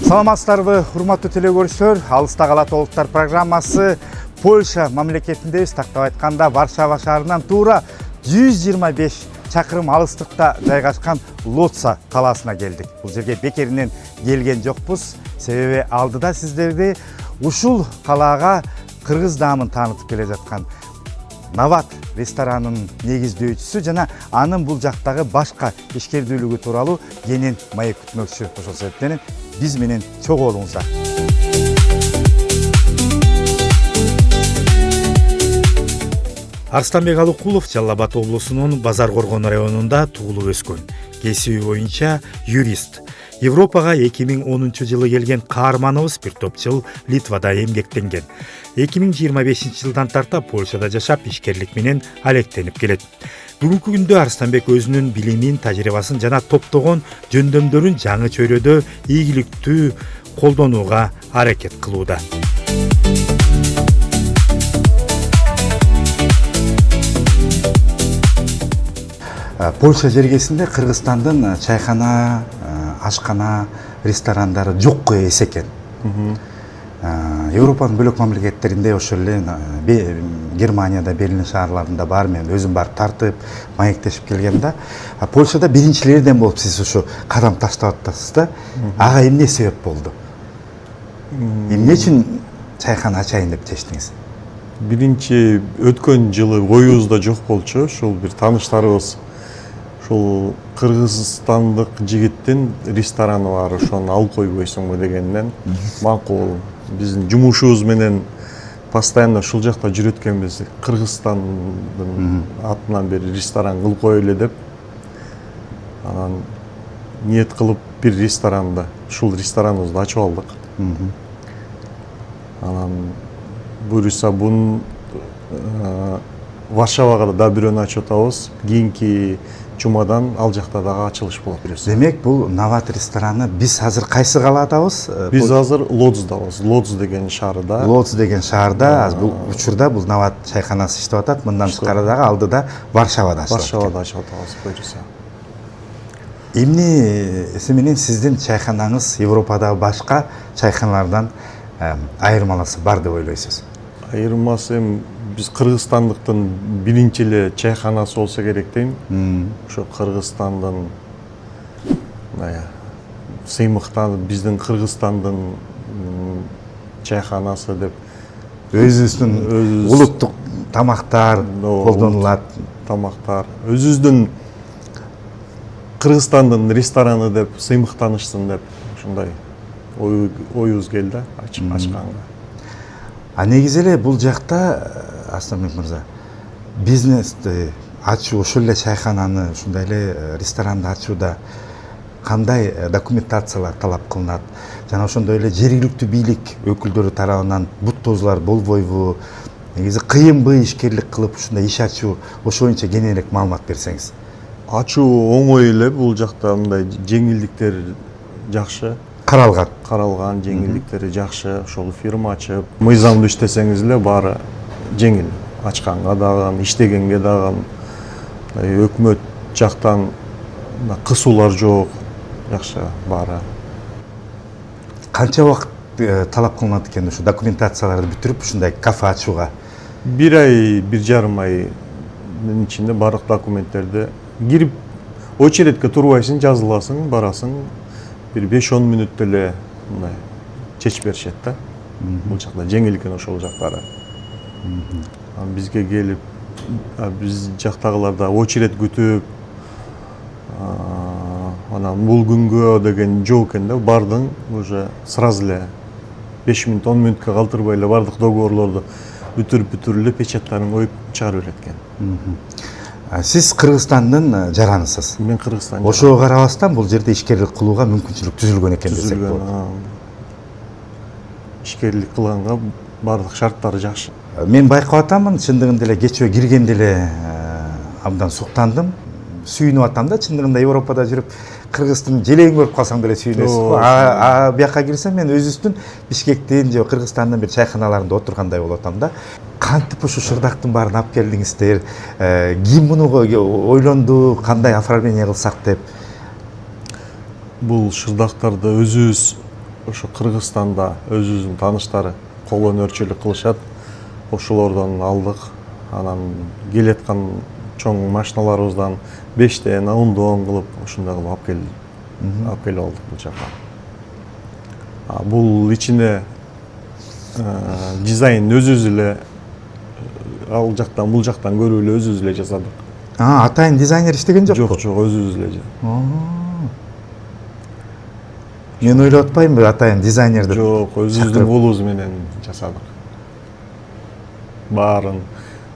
Саламатсыздарбы, урматтуу телекөрүүчүлөр, Алыста калат олуттар программасы Польша мамлекетиндебиз. Тактап айтканда Варшава шаарынан туура 125 чакырым алыстыкта жайгашкан Лодза калаасына келдик. Бул жерге бекеринен келген жокпуз. Себеби алдыда сиздерди ушул калаага кыргыз даамын таанытып келе жаткан Нават ресторанынын негиздөөчүсү жана анын бул жактагы башка ишкердүүлүгү тууралуу кенен маек күтмөкчү. Ошол себептен биз менен чогуу болуңуздар. Арстанбек Алыкулов Жалал Абад облусунун Базар Коргон районунда туулуп өскөн. Кесиби боюнча юрист. Европага 2010 жылы келген каарманыбыз бир топ жыл Литвада эмгектенген. 2025 жылдан тарта Польшада жашап, ишкерлик менен алектенип келет. Бүгүнкү күндө Арстанбек өзүнүн билимин, тажрыйбасын жана топтогон жөндөмдөрүн жаңы чөйрөдө ийгиликтүү колдонууга аракет кылууда. Польша жергесинде Кыргызстандын чайхана, ашкана, ресторандары жокко эс экен. Европанын бөлөк мамлекеттеринде ошол эле Германияда, Берлин шаарларында бар, мен өзүм барып тартып, маектешип келгем да. Польшада биринчилерден болуп сиз ушу кадам таштап атасыз да. Ага эмне себеп болду? Эмне үчүн чайхана ачайын деп чечтиңиз? Биринчи өткөн жылы оюбузда жок болчу, ушул бир тааныштарыбыз ушул кыргызстандык жигиттин рестораны бар, ошону алып койбойсуңбу дегенден макул. Биздин жумушубуз менен постоянно ушул жакта жүрөт экенбиз. Кыргызстандын атынан бери ресторан кылып коелу деп, анан ниет кылып бир ресторанды, ушул рестораныбызды ачып алдык. Анан буюрса бун Варшавага да бирөөнү ачып атабыз. Кийинки жумадан ал жакта дагы ачылыш болот. Демек, бул Нават рестораны биз азыр кайсы калаадабыз? Биз азыр Лодздабыз. Лодз деген шаарда. Лодз деген шаарда, бул учурда бул Нават чайханасы иштеп атат. Мындан тышкары дагы алдыда Варшавада ачылат. Варшавада ачып атабыз, буюрса. Эмнеси менен сиздин чайханаңыз Европадагы башка чайханалардан айырмаласы бар деп ойлойсуз? Айырмасы биз кыргызстандыктын биринчи эле чайханасы болсо керек дейм. Ошо Кыргызстандын сыймыктан биздин Кыргызстандын чайханасы деп өзүбүздүн улуттук тамактар колдонулат. Тамактар өзүбүздүн Кыргызстандын рестораны деп сыймыктанышсын деп ушундай оюбуз келди ачканга. Негизи эле бул жакта Арстанбек мырза бизнести ачуу, ошол эле чайхананы, ушундай эле ресторанды ачууда кандай документациялар талап кылынат? Жана ошондой эле жергиликтүү бийлик өкүлдөрү тарабынан бут тозулар болбойбу? Негизи кыйынбы ишкерлик кылып ушундай иш ачуу? Ошо боюнча кененирээк маалымат берсеңиз. Ачуу оңой эле, бул жакта мындай жеңилдиктер жакшы. Каралган жеңилдиктери жакшы. Ошол фирма ачып, мыйзамдуу иштесеңиз эле баары жеңил. Ачканга дагы, иштегенге дагы өкмөт жактан кысуулар жок. Жакшы баары. Канча убакыт талап кылынат экен ушу документацияларды бүтүрүп ушундай кафе ачууга? 1 ай, 1,5 айдын ичинде баардык документтерди кирип, очередке турбайсың, жазыласың, барасың. Bir 5-10 мүнөттө эле мындай чечип беришет да. Бул жакта жеңил экен ошол жактары. Бизге келип, биз жактагыларда очеред күтүп, анан бул күнгө деген жок экен да. Бардың уже сразу эле 5 мүнөт, 10 мүнөткө калтырбай эле бардык договорлорду бүтүрүп печаттарын коюп чыгарып берет экен. Сиз Кыргызстандын жаранысыз. Мен Кыргызстан. Ошого карабастан бул жерде ишкерлик кылууга мүмкүнчүлүк түзүлгөн экен десек болот. Ишкерлик кылганга бардык шарттары жакшы. Мен байкап атамын, чындыгында эле кечөө киргенде эле абдан суктандым. Сүйүнүп атам да, чындыгында Европада жүрүп Кыргыздын желегин көрүп калсаң деле сүйүнөсүз го. Бияка кирсем мен өзүбүздүн Бишкектин же Кыргызстандын бир чайканаларында отургандай болуп атам да. Кантип ушу шырдактын баарын алып келдиңиздер? Ким муну ойлонду? Кандай оформление кылсак деп? Бул шырдактарды өзүбүз ошо Кыргызстанда өзүбүздүн тааныштары кол өнөрчүлүк кылышат. Ошолордон алдык. Анан келеткан чоң машиналарыбыздан 5тен 10дон кылып ушундай кылып алып келип алдык бул жака. Бул ичине дизайн өзүбүз эле ал жактан бул жактан көрүп эле өзүбүз эле жасадык. Атайын дизайнер иштеген жокпу? Жок, өзүбүз эле. Мен ойлоп атпаймынбы атайын дизайнер деп? Жок, өзүбүздүн колубуз менен жасадык. Баарын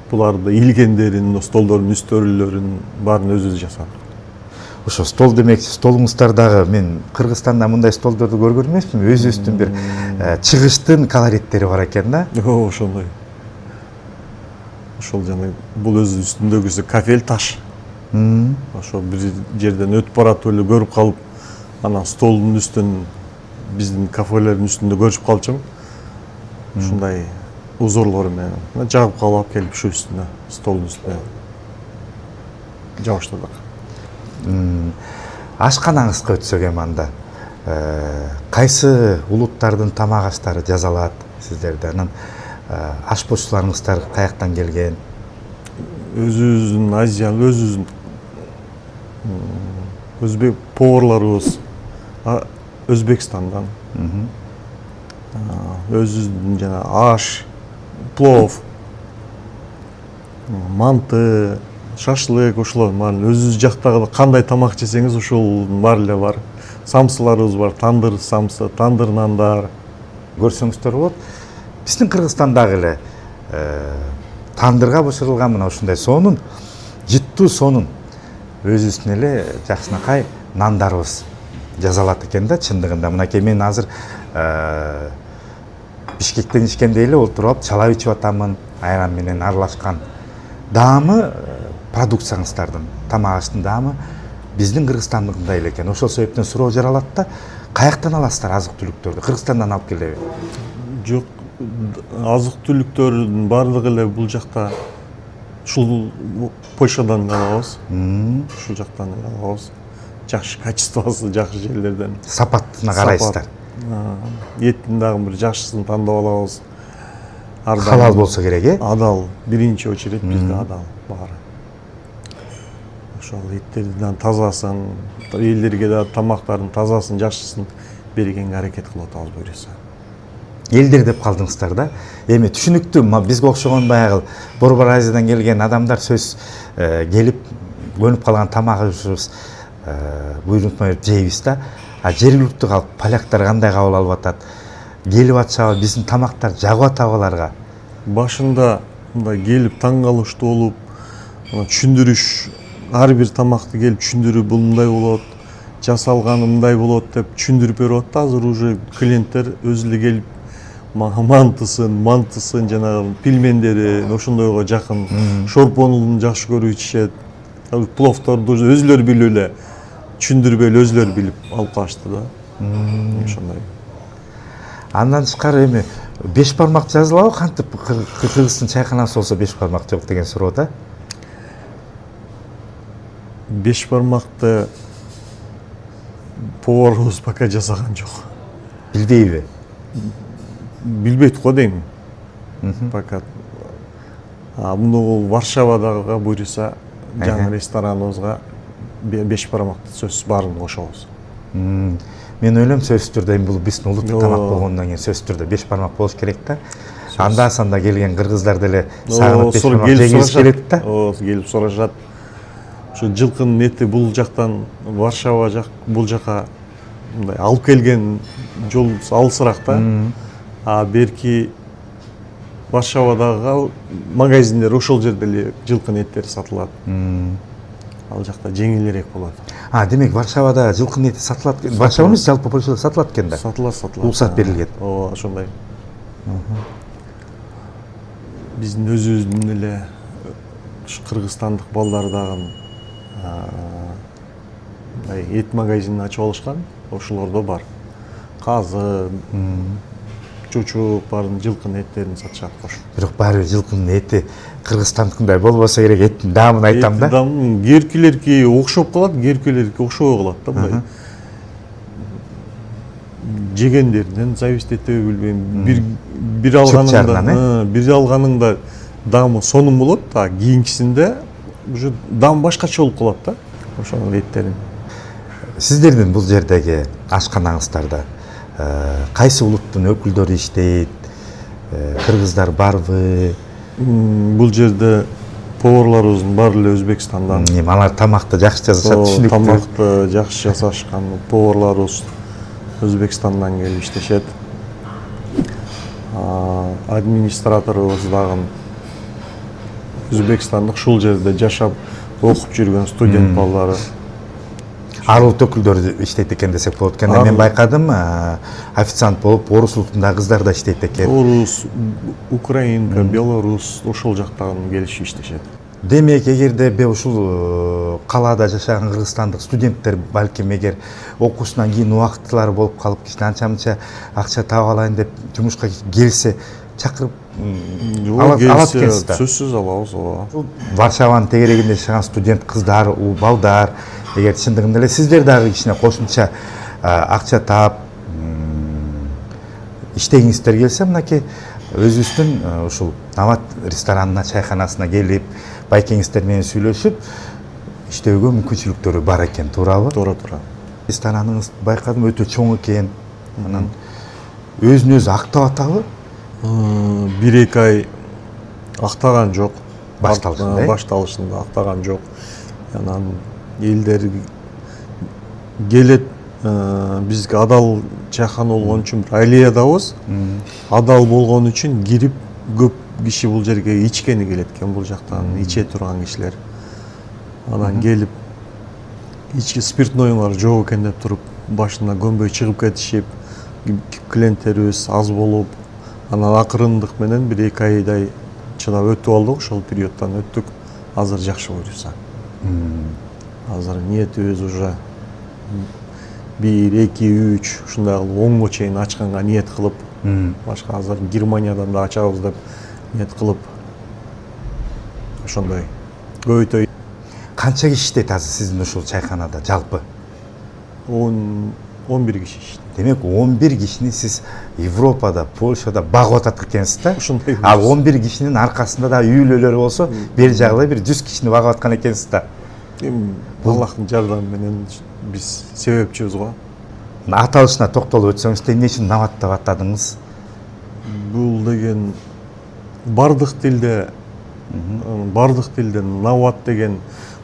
буларды илгендерин, столдордун үстөрүлөрүн баарын өзүбүз жасадык. Ошо стол демекчи, столуңуздардагы мен Кыргызстанда мындай столдорду көргөн эмесмин. Өзүбүздүн бир чыгыштын колориттери бар экен да. Ошондой. Ошол жана бул өзү үстүндөгүсү кафель таш. Ошо бир жерден өтүп баратып эле көрүп калып, анан столдун үстүн биздин кафелердин үстүндө көрүшүп калчумун. Ушундай узорлор менен жагып калып алып келип ушу үстүнө, столдун үстүнө жабыштырдык. Ашканаңызга өтсөк эми анда кайсы улуттардын тамак аштары жасалат сиздерде? Анан ашпозчуларыңыздар каяктан келген? Өзүбүздүн азиялык, өзүбүздүн өзбек поварларыбыз Өзбекстандан. Өзүбүздүн жана аш, плов, манты, шашлык, ошолордун баарын өзүбүз жактагы кандай тамак жесеңиз ошолдун баары эле бар. Самсыларыбыз бар, тандыр самсы, тандыр нандар. Көрсөңүздөр болот. Биздин Кыргызстандагы эле тандырга бышырылган мына ушундай сонун, жыттуу сонун өзүбүздүн эле жакшынакай нандарыбыз жасалат экен да чындыгында. Мынакей мен азыр Бишкектен ичкенде эле отуруп алып чалап ичип атамын, айран менен аралашкан. Даамы продукцияңыздардын, тамак аштын даамы биздин Кыргызстандыкындай эле экен. Ошол себептен суроо жаралат да, каяктан аласыздар азык-түлүктөрдү? Кыргызстандан алып келеби? Жок, азык-түлүктөрдүн баардыгы эле бул жакта ушул Польшадан алабыз. Ушул жактан алабыз. Жакшы качествосы, жакшы жерлерден. Сапатына карайсыздар. Еттин дагы бир жакшысын тандап алабыз. Халал болсо керек, Адал, биринчи очередь бизде адал баары. Ошол эттердин тазасын, элдерге да тамактардын тазасын, жакшысын бергенге аракет кылып атабыз буюрса. Элдер деп калдыңыздар да. Эми түшүнүктүү, бизге окшогон баягы Борбор Азиядан келген адамдар сөз келип көнүп калган тамагыбыз буйрутма берип жейбиз да. Жергиликтүү калк поляктар кандай кабыл алып атат? Келип атышабы, биздин тамактар жагып атабы аларга? Башында мындай келип таң калыштуу болуп, түшүндүрүш, ар бир тамакты келип түшүндүрүп, бул мындай болот, жасалганы мындай болот деп түшүндүрүп берип атат. Азыр уже клиенттер өзү эле келип мантысын жанагы пельмендери ошондойго жакын, шорпону жакшы көрүп ичишет. Пловторду өзүлөрү билип эле түшүндүрүп эле өзүлөрү билип алып калышты да. Ошондой. Андан тышкары эми 5 бармак жазылабы? Кантип Кыргыздын чайканасы болсо 5 бармак жок деген суроо да. 5 бармакты поварыбыз пока жасаган жок. Билбейби? Билбейт го дейм. Пока. Муну Варшавадагы буйруса жаңы рестораныбызга 5 бармакты сөзсүз баарын кошобуз. Мен ойлойм сөзсүз түрдө эми бул биздин улуттук тамак болгондон кийин сөзсүз түрдө 5 бармак болуш керек да. Анда-санда келген кыргыздар деле сагынып 5 бармак жегиси келет да. Келип сурашат. Ошо жылкынын эти бул жактан Варшава жак, бул жака мындай алып келген жол алысыраак да. Берки Варшавадагы магазиндер ошол жерде эле жылкынын эттери сатылат. Ал жакта жеңилирээк болот. Демек Варшавада жылкынын эти сатылат. Варшава эмес, жалпы Польшада сатылат экен да. Сатылат. Уруксат берилген. Ошондой. Биздин өзүбүздүн эле Кыргызстандык балдар дагы эт магазинин ачып алышкан, ошолордо бар. Казы, чучук барын, жылкынын эттерин сатышат кош. Бирок баары бир жылкынын эти кыргызстандыкындай болбосо керек, эттин даамын айтам да. Керкилерки окшоп калат, керкилерки окшобой калат да, мындай. Жегендеринен зависит этеби билбейм. Бир алганыңда даамы сонун болот, а кийинкисинде уже даам башкача болуп калат да. Ошонун эттерин. Сиздердин бул жердеги ашканаңыздарда кайсы улуттун өкүлдөрү иштейт? Кыргыздар барбы? Бул жерде поварларыбыздын баары эле Өзбекстандан. Алар тамакты жакшы жасашат, түшүнүктүү. Тамакты жакшы жасашкан поварларыбыз Өзбекстандан келип иштешет. Администраторубуз дагы Өзбекстандык, ушул жерде жашап окуп жүргөн студент балдары. Ар улут өкүлдөрү иштейт экен десек болот экен. Мен байкадым, официант болуп орус улутундагы кыздар да иштейт экен. Орус, украинка, белорус ошол жактан келишип иштешет. Демек, эгерде ушул калаада жашаган кыргызстандык студенттер балким эгер окуусунан кийин убактылары болуп калып, кичине анча-мынча акча таап алайын деп жумушка келсе, чакырып алат экенсиз да. Сөзсүз алабыз, ооба. Варшаванын тегерегинде жашаган студент кыздар, балдар, эгер чындыгында эле сиздер дагы кичине кошумча акча таап иштегиңиздер келсе, мынакей өзүбүздүн ушул Нават ресторанына, чайканасына келип, байкеңиздер менен сүйлөшүп, иштөөгө мүмкүнчүлүктөрү бар экен, туурабы? Туура. Рестораныңыз байкадым өтө чоң экен. Анан өзүн өзү актап атабы? 1-2 ай актаган жок. Башталышында актаган жок. Анан элдер келет, бизге адал чайкана болгон үчүн бир айлиядабыз. Адал болгон үчүн кирип көп киши бул жерге ичкени келет экен, бул жактан иче турган кишилер. Анан келип ички спиртнойлар жок экен деп туруп, башына көнбөй чыгып кетишип, клиенттерибиз аз болуп, анан акырындык менен 1-2 айдай чыдап өтүп алдык, ошол периодтан өттүк. Азыр жакшы буюрса. Азыр ниетибиз уже 1, 2, 3 ушундай кылып 10го чейин ачканга ниет кылып, башка азыр Германиядан да ачабыз деп ниет кылып, ошондой көбөйтөй. Канча киши иштейт азыр сиздин ушул чайканада жалпы? 11 киши иштейт. Демек 11 кишини сиз Европада, Польшада багып атат экенсиз да? Ошондой. Ал 11 кишинин аркасында да үйлөлөрү болсо, бер жагы бир 100 кишини багып аткан экенсиз да. Аллахтын жардамы менен биз себепчүбүз го. Аталышына токтолуп өтсөңүз, эмне үчүн Нават деп атадыңыз? Бул деген бардык тилде Нават деген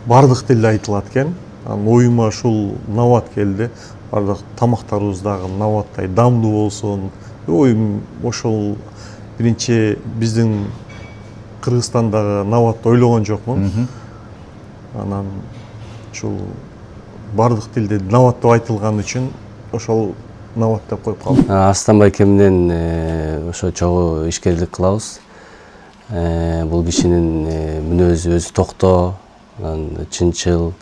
бардык тилде айтылат экен. Оюма ушул Нават келди. Бардык тамактарыбыз дагы Наваттай дамдуу болсун. Оюм ошол биринчи биздин Кыргызстандагы Наватты ойлогон жокмун. Анан ушул бардык тилде Нават деп айтылган үчүн ошол Нават деп коюп калдым. Арстан байке менен ошо чогуу ишкерлик кылабыз. Бул кишинин мүнөзү өзү токтоо, чынчыл,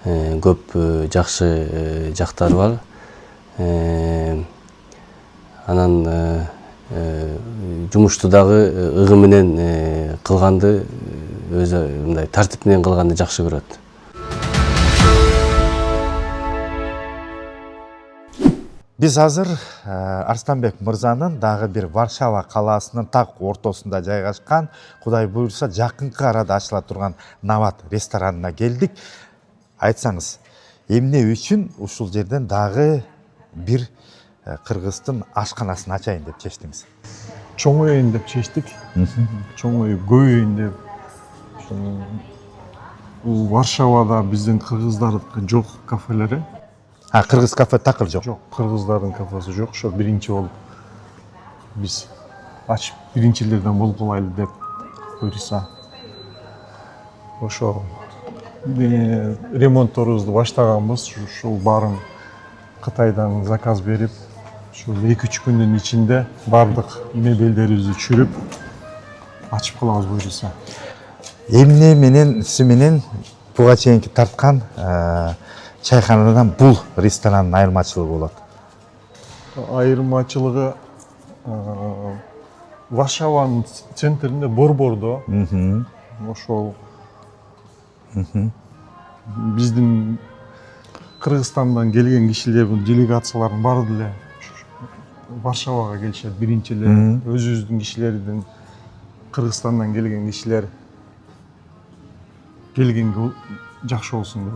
көп жакшы жактары бар. Анан жумушту дагы ыгы менен кылганды, өзү мындай тартип менен кылганды жакшы көрөт. Биз азыр Арстанбек мырзанын дагы бир Варшава калаасынын так ортосунда жайгашкан, Кудай буйрса жакынкы арада ачыла турган Нават ресторанына келдик. Айтсаңыз, эмне үчүн ушул жерден дагы бир кыргыздын ашканасын ачайын деп чечтиңиз? Чоңоюн деп чечтик. Чоңоюп көбөйүн деп. Бул Варшавада биздин кыргыздардыкы жок кафелери. Кыргыз кафе такыр жок. Жок, кыргыздардын кафеси жок. Ошо биринчи болуп биз ачып биринчилерден болуп калайлы деп буйрса. Ошо ремонтторубузду баштаганбыз. Ушул баарын Кытайдан заказ берип, ушул 2-3 күндүн ичинде бардык мебелдерибизди чүрүп ачып калабыз буйрса. Эмне менен буга чейинки тарткан чайханадан бул ресторанның айырмачылыгы болот? Айырмачылыгы Варшаванын центринде борбордо ошол биздин Кыргызстандан келген кишилердин делегациялардын баары деле Варшавага келишет. Биринчи эле өзүбүздүн кишилердин Кыргызстандан келген кишилер келгенге жакшы болсун деп.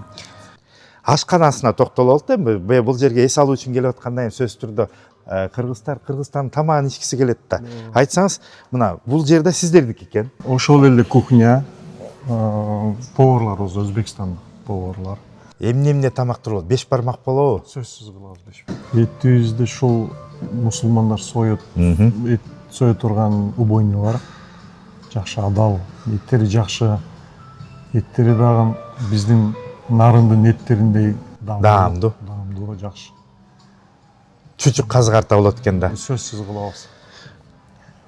Ашканасына токтололук эми. Бул жерге эс алуу үчүн келип атканда сөзсүз түрдө Кыргызстан тамагын ичкиси келет да. Айтсаңыз, мына бул жерде сиздердики экен. Ошол эле кухня, поварларыбыз Өзбекстан поварлар. Эмне тамактар болот? 5 бармак болобу? Сөзсүз кылабыз. Этибизде ушул мусулмандар соет, эт сое турган убойня бар. Жакшы адал, эттери жакшы. Эттери дагы биздин нарындын эттериндей Даамдуу. Даамдуу, жакшы. Чүчүк казгарта болот экен да. Сөзсүз кылабыз.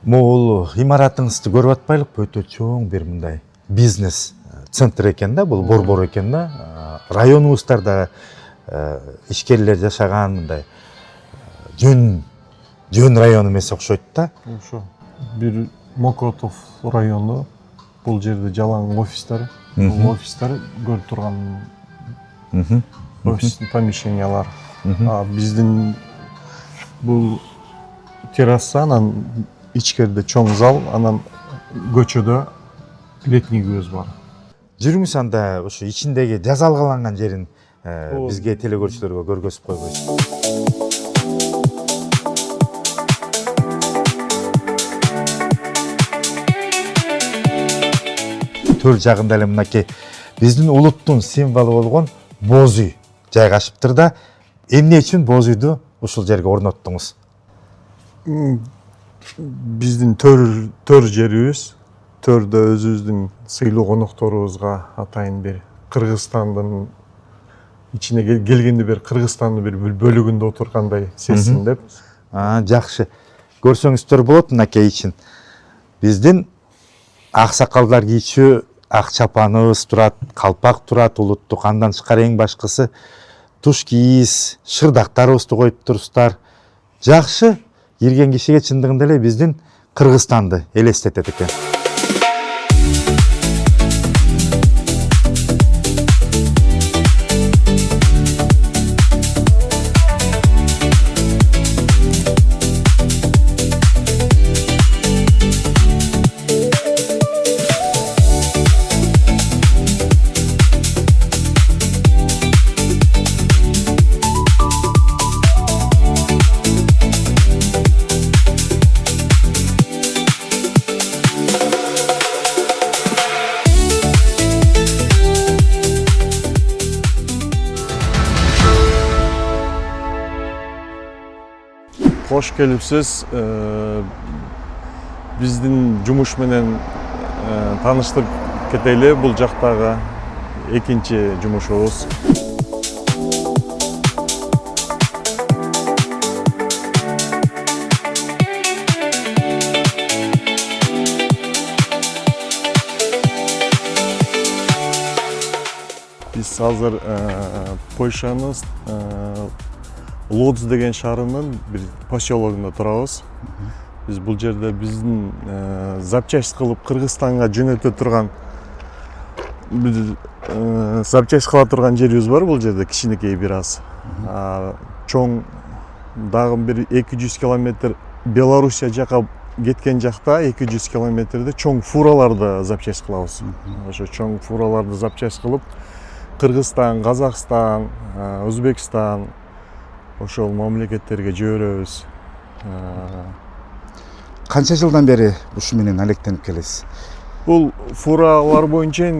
Могул имаратыңызды көрүп атпайлыкпы? Өтө чоң бир мындай бизнес центр экен да, бул борбор экен да. Районубуздарда ишкерлер жашаган мындай жөн район эмес окшойт да. Ошо бир Мокотов району, бул жерде жалаң офистер, көрүп турган офис помещениялар. Биздин бул терраса, анан ичкерде чоң зал, анан көчөдө летнигибиз бар. Жүрүңүз анда ушу ичиндеги жазалгаланган жерин бизге телекөрүүчүлөргө көргөзүп койгуйсуз. Төр жагында эле мынакей биздин улуттун символу болгон боз үй жайгашыптыр да. Эмне үчүн боз үйдү ушул жерге орноттуңуз? Биздин төр жерибиз, төрдө өзүбүздүн сыйлуу конокторубузга атайын бир Кыргызстандын ичине келгенде бир Кыргызстандын бир бөлүгүндө отургандай сезсин деп. Жакшы. Көрсөңүздөр болот мынакей ичин. Биздин аксакалдар кийчү ак чапаныбыз турат, калпак турат улуттук, андан тышкары эң башкысы туш кийиз, шырдактарыбызды коюп турсуздар. Жакшы, кирген кишиге чындыгында эле биздин Кыргызстанды элестетет экен. Кош келипсиз. Биздин жумуш менен тааныштырып кетели. Бул жактагы экинчи жумушубуз. Биз азыр Польшанын Лодз деген шаарынын бир поселогунда турабыз. Биз бул жерде биздин запчасть кылып Кыргызстанга жөнөтө турган запчасть кыла турган жерибиз бар бул жерде, кичинекей бир аз. Чоң дагы бир 200 километр Белоруссия жака кеткен жакта 200 километрде чоң фураларды запчасть кылабыз. Ошо чоң фураларды запчасть кылып Кыргызстан, Казакстан, Өзбекстан ошол мамлекеттерге жиберебиз. Канча жылдан бери ушу менен алектенип келесиз? Бул фуралар боюнча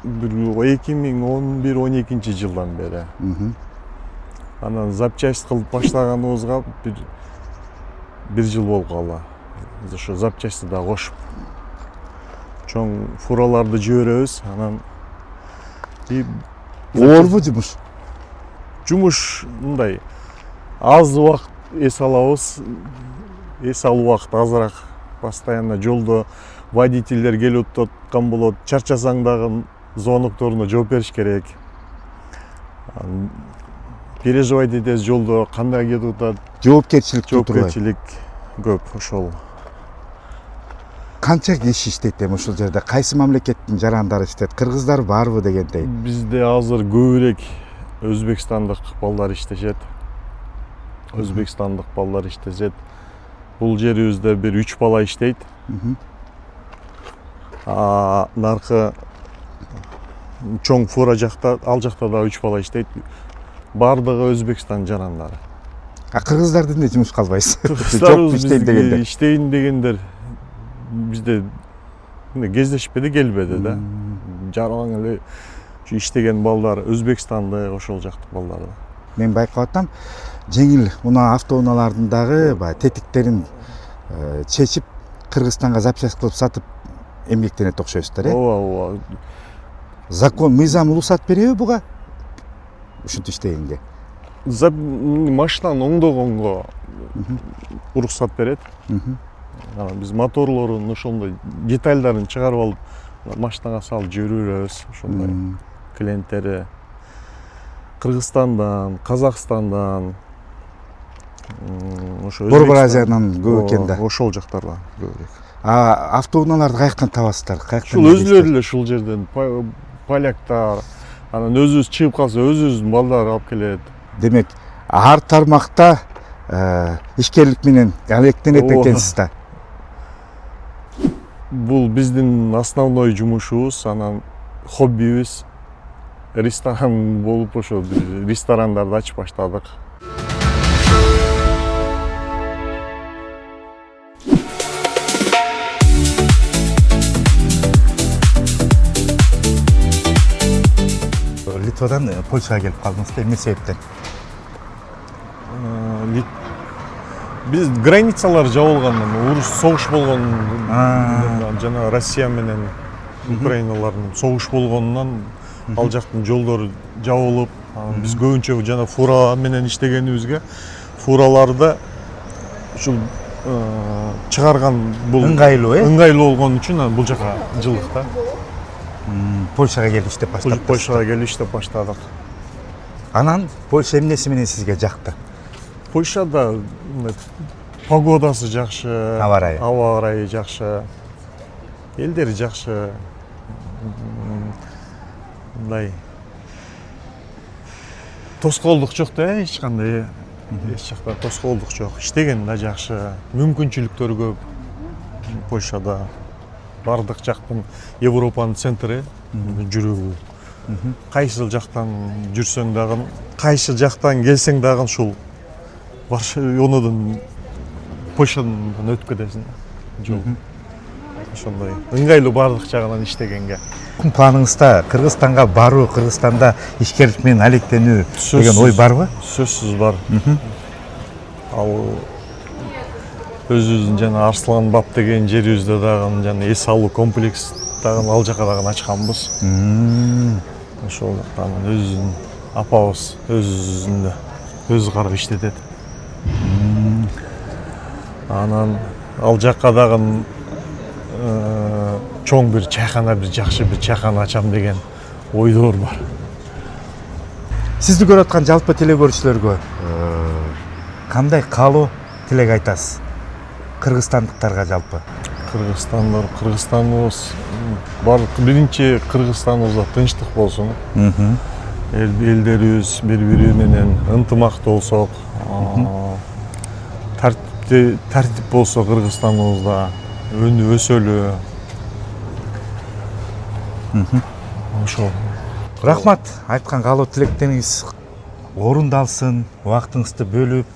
2011-12 жылдан бери. Анан запчасть кылып баштаганыбызга бир жыл болуп калды. Ошо запчастьты да кошуп чоң фураларды жиберебиз. Анан Оорбу жумуш? Жумуш мындай аз убакыт эс алабыз. Эс алуу убакыты азыраак. Постоянно жолдо водительдер келип аткан болот. Чарчасаң дагы звонокторуна жооп бериш керек. переживать этебиз жолдо кандай кетип атат, жоопкерчилик турбайбы. жоопкерчилик көп ошол. Канча киши иштейт эми ушул жерде? Кайсы мамлекеттин жарандары иштейт? Кыргыздар барбы дегендей? Бизде азыр көбүрөөк өзбекстандык балдар иштешет. Өзбекстандык балдар иштешет. Бул жерибизде бир 3 бала иштейт. Наркы чоң фура жакта, ал жакта да 3 бала иштейт. Бардыгы Өзбекстан жарандары. Кыргыздарды эмне жумушка албайсыз? Кыргыздарыбыз иштейт бизге дегендер. иштейин дегендер бизде кездешпеди, келбеди да. Жаран эле иштеген балдар Өзбекстанда ошол жактык балдар да. Мен байкап атам, жеңил автоунаалардын дагы баягы тетиктерин чечип Кыргызстанга запчасть кылып сатып эмгектенет окшойсуздар, Ооба. Закон, мыйзам уруксат береби буга? Ушинтип иштегенге. Машинаны оңдогонго уруксат берет. Биз моторлорун ошондой детальдарын чыгарып алып машинага салып жүрүбүз. Ошондой клиенттери Кыргызстандан, Казакстандан, ошо Борбор Азиянын көп экен да. Ошол жактардан көбүрөөк. Автоунааларды каяктан табасыздар? Ушул өзүлөрү эле ушул жерден поляктар, анан өзүбүз чыгып калса өзүбүздүн балдар алып келет. Демек, ар тармакта ишкерлик менен алектенет экенсиз да. Бул биздин основной жумушубуз, анан хоббибиз. Ресторан болуп ошо ресторандарды ачып баштадык. Литвадан Польшага келип калдыңыз да, эмне себептен? Биз границалар жабылгандан, уруш, согуш болгон, жана Россия менен Украиналардын согуш болгонунан ал жактын жолдору жабылып, биз көбүнчө жана фура менен иштегенибизге фураларды ушул чыгарган бул Ыңгайлуу, ыңгайлуу болгон үчүн бул жака жылдык да. Польшага келип иштеп баштадык. Польшага келип иштеп баштадык. Анан Польша эмнеси менен сизге жакты? Польшада погодасы жакшы, аба ырайы жакшы, элдери жакшы. Мындай тоскоолдук жок да, эч кандай. Эч жакта тоскоолдук жок. Иштеген да жакшы, мүмкүнчүлүктөрү көп. Польшада бардык жактын Европанын центри жүрүү. Кайсы жактан жүрсөң дагы, кайсы жактан келсең дагы ушул онодон Польшадан өтүп кетесиң. Жол. Ошондой ыңгайлуу бардык жагынан иштегенге. Планыңызда Кыргызстанга баруу, Кыргызстанда ишкерлик менен алектенүү деген ой барбы? Сөзсүз бар. Ал өзүбүздүн жана Арслан баб деген жерибизде дагы жана эс алуу комплекс дагы ал жака дагы ачканбыз. Ошол жактан өзүбүздүн апабыз өзүндө өзү карап иштетет. Анан ал жакка дагы чоң бир чайхана, бир жакшы бир чайхана ачам деген ойдор бар. Сизди көрүп аткан жалпы телекөрүүчүлөргө кандай каалоо тилек айтасыз? Кыргызстандыктарга жалпы. Кыргызстаныбыз бар, биринчи Кыргызстаныбызда тынчтык болсун. Элдерибиз бири-бири менен ынтымактуу болсок, тартип болсо Кыргызстаныбызда, өнүп өсөлү. Ошол. Рахмат, айткан каалоо тилектериңиз орундалсын, убактыңызды бөлүп,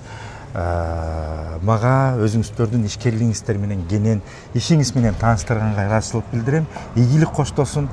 мага өзүңүздөрдүн ишкерлигиңиздер менен кенен ишиңиз менен тааныштырганга ыраазычылык билдирем. Ийгилик коштосун.